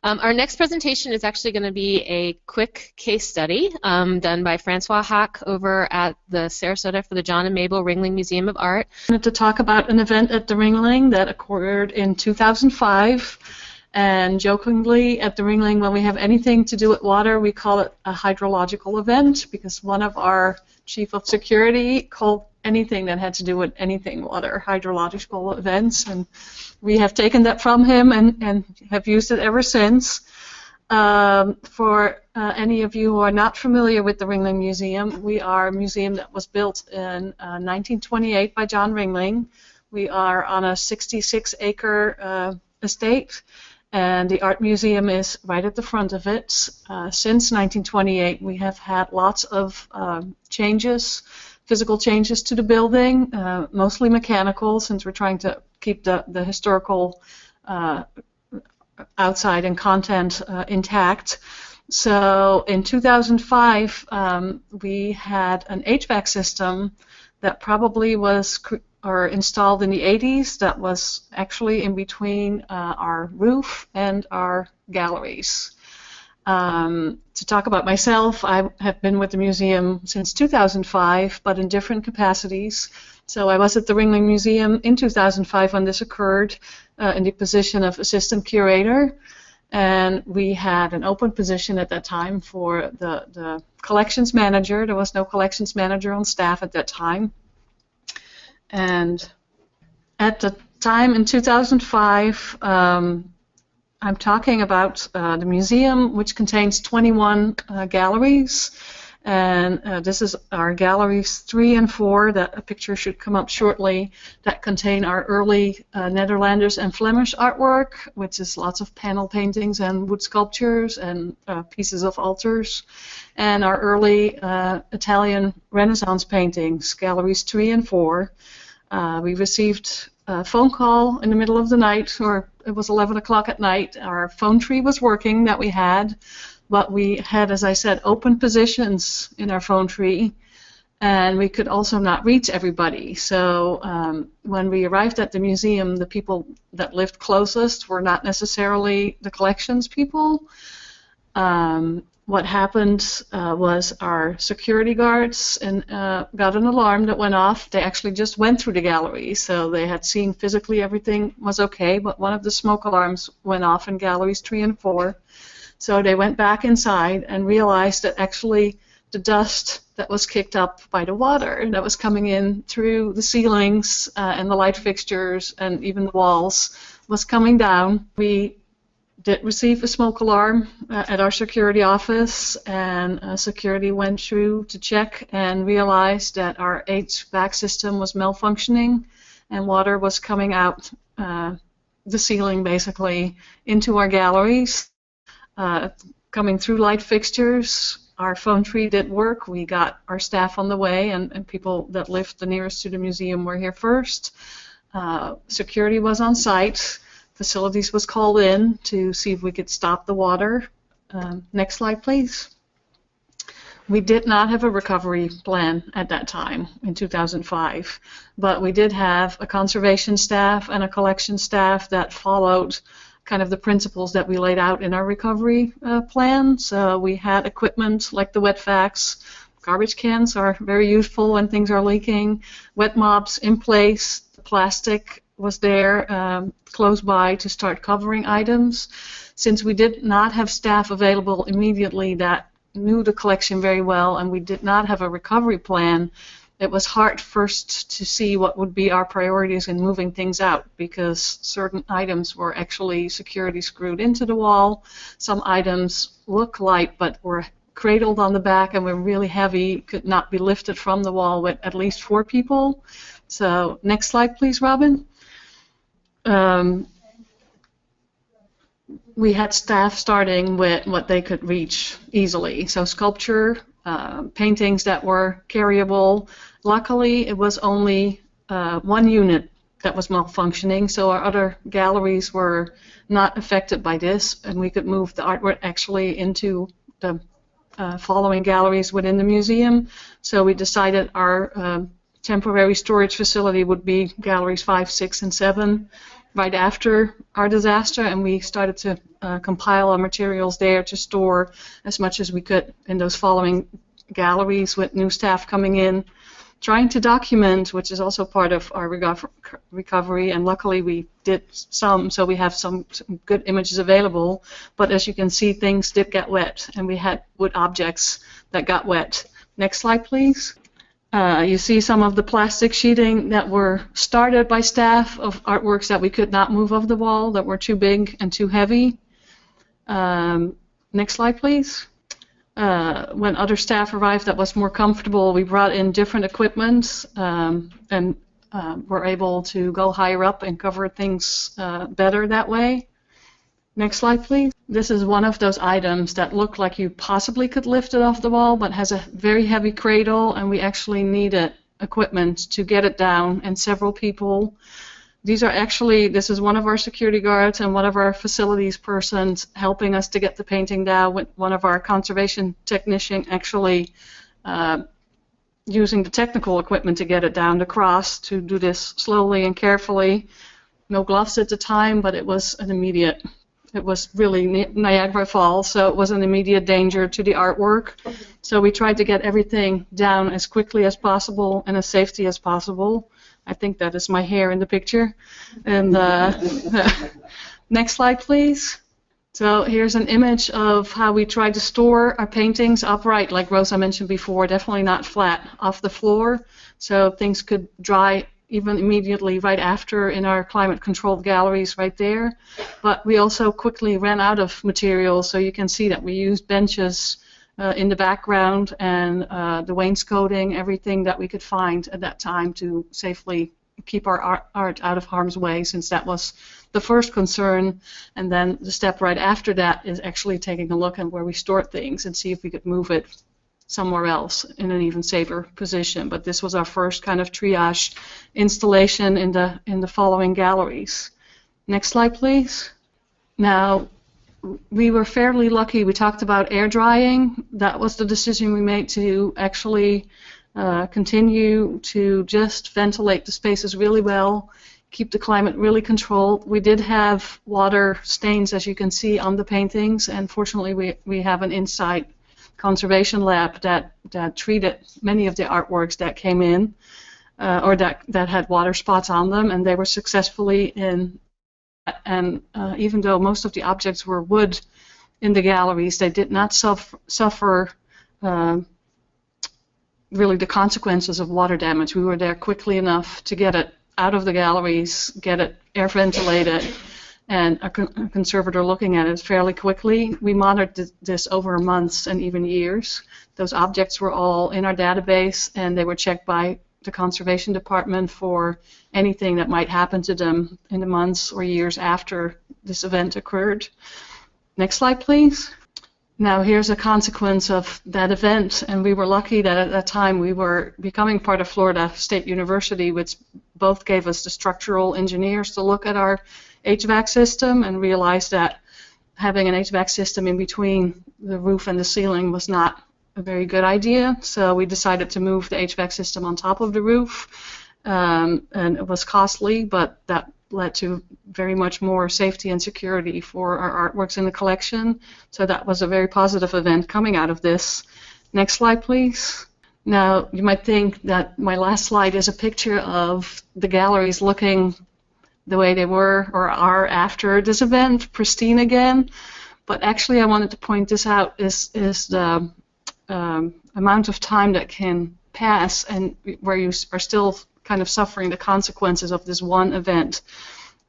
Our next presentation is actually going to be a quick case study done by Francois Hack over at the Sarasota for the John and Mabel Ringling Museum of Art. I wanted to talk about an event at the Ringling that occurred in 2005. And jokingly, at the Ringling, when we have anything to do with water, we call it a hydrological event, because one of our chief of security called anything that had to do with anything water hydrological events, and we have taken that from him and have used it ever since. For any of you who are not familiar with the Ringling Museum, we are a museum that was built in 1928 by John Ringling. We are on a 66-acre estate, and the art museum is right at the front of it. Since 1928, we have had lots of changes, physical changes to the building, mostly mechanical, since we're trying to keep the historical outside and content intact. So in 2005, we had an HVAC system that probably was installed in the 80s that was actually in between our roof and our galleries. To talk about myself, I have been with the museum since 2005, but in different capacities. So I was at the Ringling Museum in 2005 when this occurred in the position of assistant curator, and we had an open position at that time for the collections manager. There was no collections manager on staff at that time. And at the time in 2005, I'm talking about the museum, which contains 21 galleries, and this is our galleries 3 and 4. That a picture should come up shortly. That contain our early Netherlanders and Flemish artwork, which is lots of panel paintings and wood sculptures and pieces of altars, and our early Italian Renaissance paintings, galleries 3 and 4. We received a phone call in the middle of the night, or it was 11 o'clock at night. Our phone tree was working that we had, but we had, as I said, open positions in our phone tree, and we could also not reach everybody. So when we arrived at the museum, the people that lived closest were not necessarily the collections people. What happened was our security guards got an alarm that went off. They actually just went through the gallery, so they had seen physically everything was okay, but one of the smoke alarms went off in galleries 3 and 4. So they went back inside and realized that actually the dust that was kicked up by the water that was coming in through the ceilings and the light fixtures and even the walls was coming down. We did receive a smoke alarm at our security office, and security went through to check and realized that our HVAC system was malfunctioning and water was coming out the ceiling basically into our galleries, coming through light fixtures. Our phone tree did work. We got our staff on the way, and people that lived the nearest to the museum were here first. Security was on site. Facilities was called in to see if we could stop the water. Next slide, please. We did not have a recovery plan at that time in 2005, but we did have a conservation staff and a collection staff that followed kind of the principles that we laid out in our recovery plan. So we had equipment like the wet vacs. Garbage cans are very useful when things are leaking. Wet mops in place. The plastic was there close by to start covering items. Since we did not have staff available immediately that knew the collection very well, and we did not have a recovery plan, it was hard first to see what would be our priorities in moving things out, because certain items were actually security screwed into the wall. Some items look light but were cradled on the back and were really heavy, could not be lifted from the wall with at least 4 people. So next slide, please, Robin. We had staff starting with what they could reach easily. So sculpture, paintings that were carryable. Luckily, it was only 1 unit that was malfunctioning, so our other galleries were not affected by this, and we could move the artwork actually into the following galleries within the museum. So we decided our temporary storage facility would be galleries 5, 6, and 7. right after our disaster, and we started to compile our materials there to store as much as we could in those following galleries with new staff coming in, trying to document, which is also part of our recovery, and luckily we did some, so we have some good images available. But as you can see, things did get wet, and we had wood objects that got wet. Next slide, please. You see some of the plastic sheeting that were started by staff of artworks that we could not move off the wall, that were too big and too heavy. Next slide, please. When other staff arrived that was more comfortable, we brought in different equipment and were able to go higher up and cover things better that way. Next slide, please. This is one of those items that look like you possibly could lift it off the wall, but has a very heavy cradle, and we actually needed equipment to get it down, and several people. This is one of our security guards and one of our facilities persons helping us to get the painting down, with one of our conservation technicians actually using the technical equipment to get it down the cross, to do this slowly and carefully. No gloves at the time, but it was really Niagara Falls, so it was an immediate danger to the artwork. So we tried to get everything down as quickly as possible and as safely as possible. I think that is my hair in the picture. And next slide, please. So here's an image of how we tried to store our paintings upright, like Rosa mentioned before, definitely not flat off the floor, so things could dry even immediately right after in our climate-controlled galleries right there. But we also quickly ran out of material, so you can see that we used benches in the background and the wainscoting, everything that we could find at that time to safely keep our art out of harm's way, since that was the first concern. And then the step right after that is actually taking a look at where we stored things and see if we could move it somewhere else in an even safer position. But this was our first kind of triage installation in the following galleries. Next slide, please. Now, we were fairly lucky. We talked about air drying. That was the decision we made, to actually continue to just ventilate the spaces really well, keep the climate really controlled. We did have water stains, as you can see, on the paintings, and fortunately we have an inside conservation lab that treated many of the artworks that came in or that had water spots on them, and they were successfully in. And even though most of the objects were wood in the galleries, they did not suffer really the consequences of water damage. We were there quickly enough to get it out of the galleries, get it air ventilated, and a conservator looking at it fairly quickly. We monitored this over months and even years. Those objects were all in our database, and they were checked by the conservation department for anything that might happen to them in the months or years after this event occurred. Next slide, please. Now here's a consequence of that event, and we were lucky that at that time we were becoming part of Florida State University, which both gave us the structural engineers to look at our HVAC system and realized that having an HVAC system in between the roof and the ceiling was not a very good idea. So we decided to move the HVAC system on top of the roof, and it was costly, but that led to very much more safety and security for our artworks in the collection. So that was a very positive event coming out of this. Next slide, please. Now, you might think that my last slide is a picture of the galleries looking the way they were or are after this event, pristine again. But actually, I wanted to point this out is the amount of time that can pass and where you are still kind of suffering the consequences of this one event.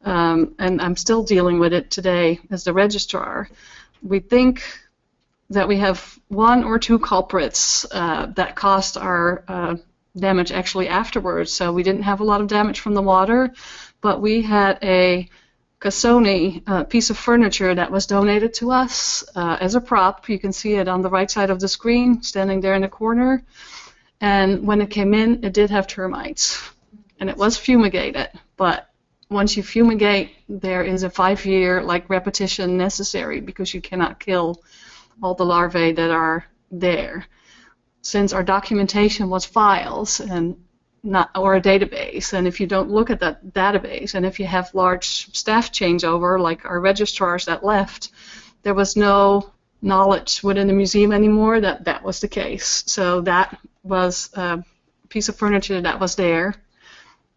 And I'm still dealing with it today as the registrar. We think that we have one or two culprits that caused our damage actually afterwards. So we didn't have a lot of damage from the water, but we had a Cassoni piece of furniture that was donated to us as a prop. You can see it on the right side of the screen, standing there in the corner. And when it came in, it did have termites. And it was fumigated. But once you fumigate, there is a 5-year repetition necessary because you cannot kill all the larvae that are there. Since our documentation was files and not, or a database. And if you don't look at that database, and if you have large staff changeover, like our registrars that left, there was no knowledge within the museum anymore that that was the case. So that was a piece of furniture that was there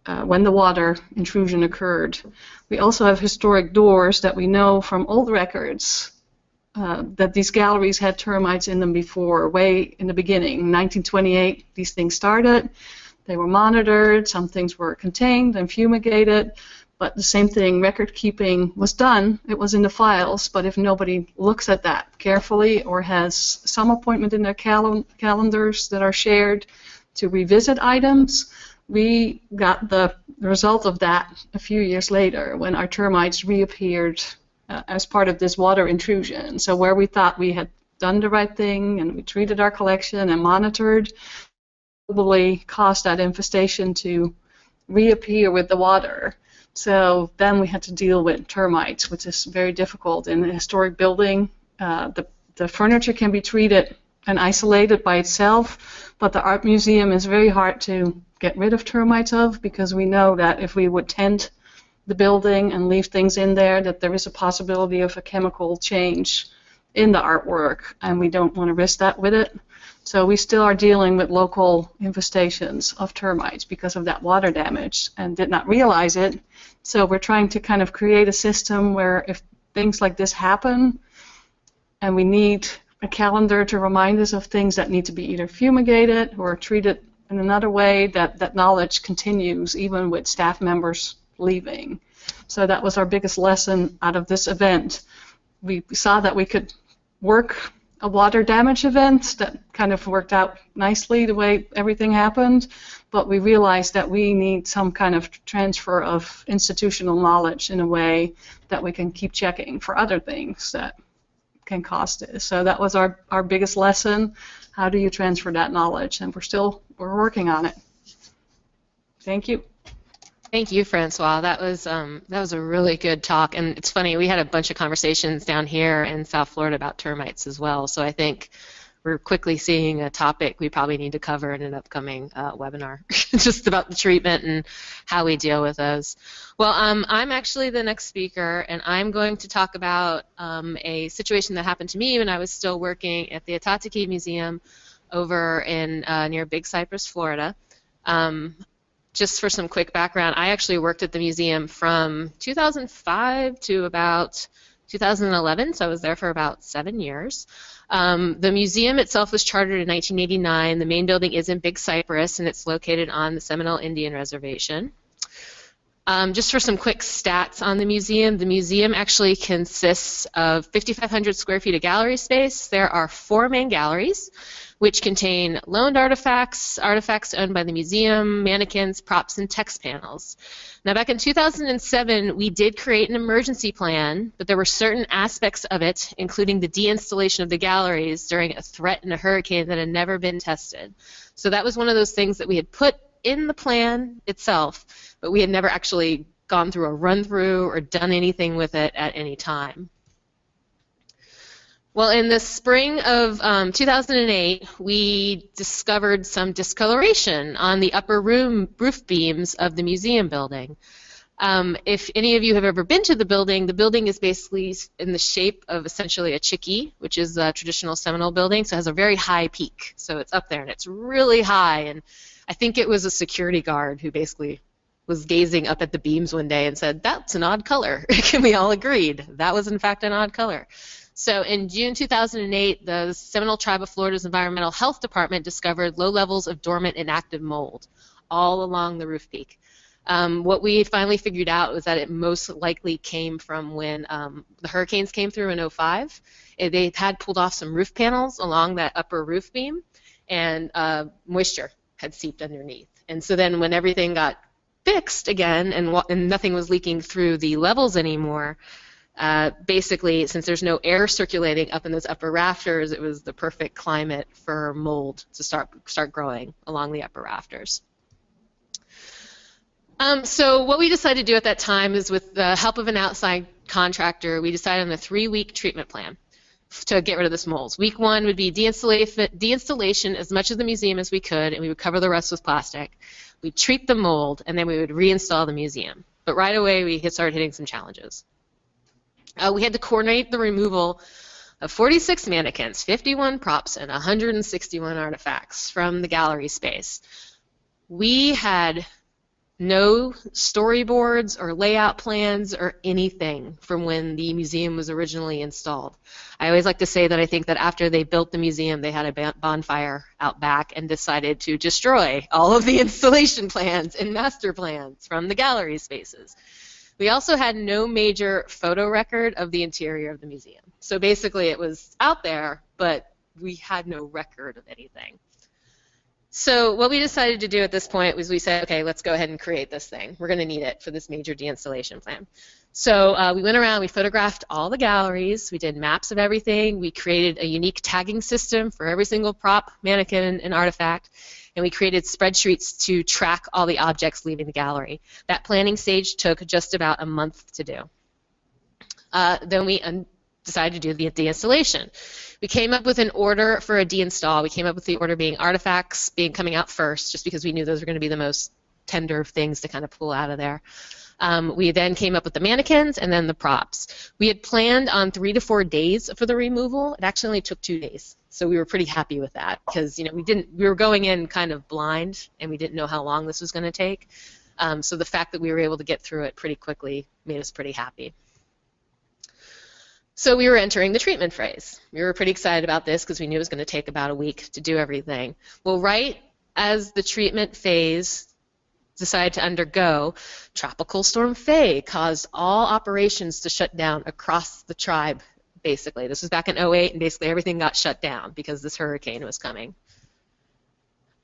when the water intrusion occurred. We also have historic doors that we know from old records that these galleries had termites in them before, way in the beginning. In 1928, these things started. They were monitored. Some things were contained and fumigated. But the same thing, record keeping was done. It was in the files. But if nobody looks at that carefully or has some appointment in their calendars that are shared to revisit items, we got the result of that a few years later when our termites reappeared as part of this water intrusion. So where we thought we had done the right thing and we treated our collection and monitored, probably caused that infestation to reappear with the water. So then we had to deal with termites, which is very difficult in a historic building. The furniture can be treated and isolated by itself, but the art museum is very hard to get rid of termites of, because we know that if we would tent the building and leave things in there, that there is a possibility of a chemical change in the artwork, and we don't want to risk that with it. So we still are dealing with local infestations of termites because of that water damage and did not realize it. So we're trying to kind of create a system where if things like this happen and we need a calendar to remind us of things that need to be either fumigated or treated in another way, that knowledge continues even with staff members leaving. So that was our biggest lesson out of this event. We saw that we could work a water damage event that kind of worked out nicely the way everything happened, but we realized that we need some kind of transfer of institutional knowledge in a way that we can keep checking for other things that can cause this. So that was our biggest lesson. How do you transfer that knowledge? And we're working on it. Thank you. Thank you, Francois. That was a really good talk, and it's funny, we had a bunch of conversations down here in South Florida about termites as well. So I think we're quickly seeing a topic we probably need to cover in an upcoming webinar, just about the treatment and how we deal with those. Well, I'm actually the next speaker, and I'm going to talk about a situation that happened to me when I was still working at the Atatiki Museum over in near Big Cypress, Florida. Just for some quick background, I actually worked at the museum from 2005 to about 2011, so I was there for about 7 years. The museum itself was chartered in 1989. The main building is in Big Cypress, and it's located on the Seminole Indian Reservation. Just for some quick stats on the museum actually consists of 5,500 square feet of gallery space. There are 4 main galleries, which contain loaned artifacts, artifacts owned by the museum, mannequins, props, and text panels. Now, back in 2007, we did create an emergency plan, but there were certain aspects of it, including the deinstallation of the galleries during a threat and a hurricane, that had never been tested. So that was one of those things that we had put in the plan itself, but we had never actually gone through a run-through or done anything with it at any time. Well, in the spring of 2008, we discovered some discoloration on the upper roof beams of the museum building. If any of you have ever been to the building is basically in the shape of essentially a chickee, which is a traditional Seminole building, so it has a very high peak. So it's up there, and it's really high, and I think it was a security guard who basically was gazing up at the beams one day and said, "That's an odd color." And we all agreed that was in fact an odd color. So in June 2008, the Seminole Tribe of Florida's Environmental Health Department discovered low levels of dormant inactive mold all along the roof peak. What we finally figured out was that it most likely came from when the hurricanes came through in 2005. They had pulled off some roof panels along that upper roof beam, and moisture had seeped underneath. And so then when everything got fixed again and nothing was leaking through the levels anymore, basically, since there's no air circulating up in those upper rafters, it was the perfect climate for mold to start growing along the upper rafters. So what we decided to do at that time is, with the help of an outside contractor, we decided on a 3-week treatment plan. to get rid of this mold. Week 1 would be deinstallation as much of the museum as we could, and we would cover the rest with plastic. We'd treat the mold, and then we would reinstall the museum. But right away, we started hitting some challenges. We had to coordinate the removal of 46 mannequins, 51 props, and 161 artifacts from the gallery space. We had no storyboards or layout plans or anything from when the museum was originally installed. I always like to say that I think that after they built the museum, they had a bonfire out back and decided to destroy all of the installation plans and master plans from the gallery spaces. We also had no major photo record of the interior of the museum. So basically it was out there, but we had no record of anything. So what we decided to do at this point was we said, okay, let's go ahead and create this thing. We're going to need it for this major deinstallation plan. So we went around, we photographed all the galleries, we did maps of everything, we created a unique tagging system for every single prop, mannequin, and artifact, and we created spreadsheets to track all the objects leaving the gallery. That planning stage took just about a month to do. Then we decided to do the deinstallation. We came up with an order for a deinstall. We came up with the order being artifacts coming out first, just because we knew those were going to be the most tender things to kind of pull out of there. We then came up with the mannequins and then the props. We had planned on 3 to 4 days for the removal. It actually only took 2 days, so we were pretty happy with that because we were going in kind of blind and we didn't know how long this was going to take. So the fact that we were able to get through it pretty quickly made us pretty happy. So we were entering the treatment phase. We were pretty excited about this because we knew it was going to take about a week to do everything. Well, right as the treatment phase decided to undergo, Tropical Storm Faye caused all operations to shut down across the tribe, basically. This was back in 2008, and basically everything got shut down because this hurricane was coming.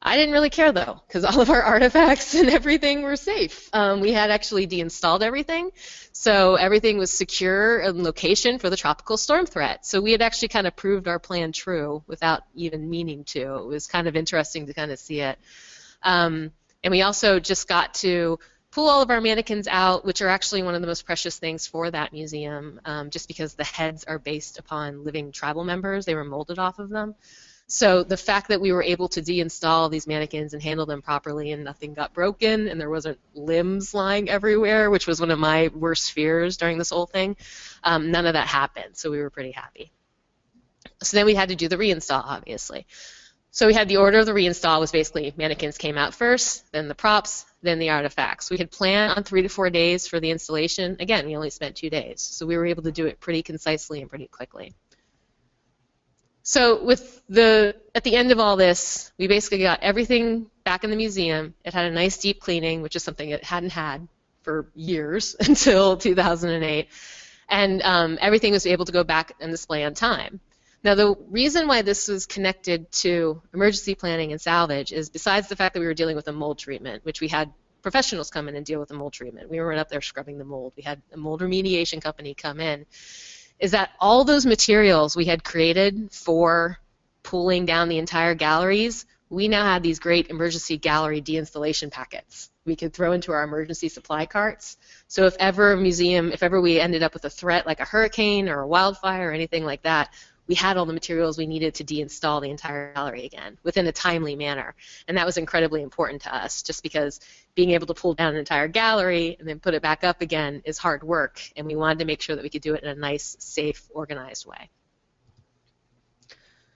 I didn't really care, though, because all of our artifacts and everything were safe. We had actually deinstalled everything, so everything was secure in location for the tropical storm threat. So we had actually kind of proved our plan true without even meaning to. It was kind of interesting to kind of see it. And we also just got to pull all of our mannequins out, which are actually one of the most precious things for that museum, just because the heads are based upon living tribal members. They were molded off of them. So the fact that we were able to deinstall these mannequins and handle them properly and nothing got broken and there wasn't limbs lying everywhere, which was one of my worst fears during this whole thing, none of that happened. So we were pretty happy. So then we had to do the reinstall, obviously. So we had the order of the reinstall was basically mannequins came out first, then the props, then the artifacts. We had planned on 3 to 4 days for the installation. Again, we only spent 2 days. So we were able to do it pretty concisely and pretty quickly. So at the end of all this, we basically got everything back in the museum. It had a nice deep cleaning, which is something it hadn't had for years until 2008. And everything was able to go back and display on time. Now, the reason why this was connected to emergency planning and salvage is besides the fact that we were dealing with a mold treatment, which we had professionals come in and deal with the mold treatment. We weren't up there scrubbing the mold. We had a mold remediation company come in. Is that all those materials we had created for pulling down the entire galleries, we now had these great emergency gallery deinstallation packets we could throw into our emergency supply carts. So if ever we ended up with a threat like a hurricane or a wildfire or anything like that, we had all the materials we needed to deinstall the entire gallery again within a timely manner. And that was incredibly important to us just because being able to pull down an entire gallery and then put it back up again is hard work, and we wanted to make sure that we could do it in a nice, safe, organized way.